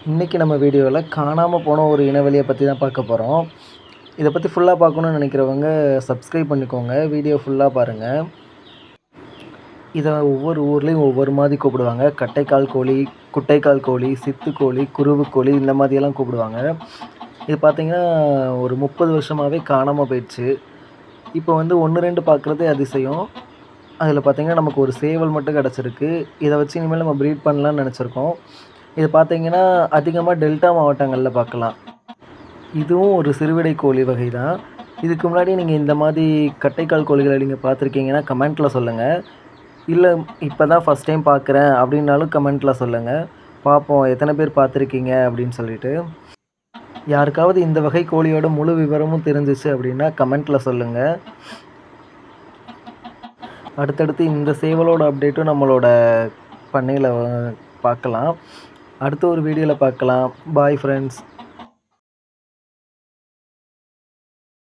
இன்றைக்கி நம்ம வீடியோவில் காணாமல் போன ஒரு இனவெளியை பற்றி தான் பார்க்க போகிறோம். இதை பற்றி ஃபுல்லாக பார்க்கணுன்னு நினைக்கிறவங்க சப்ஸ்கிரைப் பண்ணிக்கோங்க. வீடியோ ஃபுல்லாக பாருங்கள். இதை ஒவ்வொரு ஊர்லேயும் ஒவ்வொரு மாதிரி கூப்பிடுவாங்க. கட்டைக்கால் கோழி, குட்டைக்கால் கோழி, சித்துக்கோழி, குருவு கோழி இந்த மாதிரியெல்லாம் கூப்பிடுவாங்க. இது பார்த்திங்கன்னா ஒரு 30 வருஷமாகவே காணாமல் போயிடுச்சு. இப்போ வந்து 1, 2 பார்க்குறதே அதிசயம். அதில் பார்த்திங்கன்னா நமக்கு ஒரு சேவல் மட்டும் கிடச்சிருக்கு. இதை வச்சு இனிமேல் நம்ம ப்ரீட் பண்ணலான்னு நினச்சிருக்கோம். இது பார்த்திங்கன்னா அதிகமாக டெல்டா மாவட்டங்களில் பார்க்கலாம். இதுவும் ஒரு சிறுவிடை கோழி வகை தான். இதுக்கு முன்னாடி நீங்கள் இந்த மாதிரி கட்டைக்கால் கோழிகளை நீங்கள் பார்த்துருக்கீங்கன்னா கமெண்ட்டில் சொல்லுங்கள். இல்லை இப்போ தான் ஃபஸ்ட் டைம் பார்க்குறேன் அப்படின்னாலும் கமெண்ட்டில் சொல்லுங்கள். பார்ப்போம் எத்தனை பேர் பார்த்துருக்கீங்க அப்படின்னு சொல்லிட்டு. யாருக்காவது இந்த வகை கோழியோட முழு விவரமும் தெரிஞ்சிச்சு அப்படின்னா கமெண்ட்டில் சொல்லுங்கள். அடுத்தடுத்து இந்த சேவலோட அப்டேட்டும் நம்மளோட பண்ணையில் பார்க்கலாம். அடுத்த ஒரு வீடியோவில் பார்க்கலாம். Bye friends.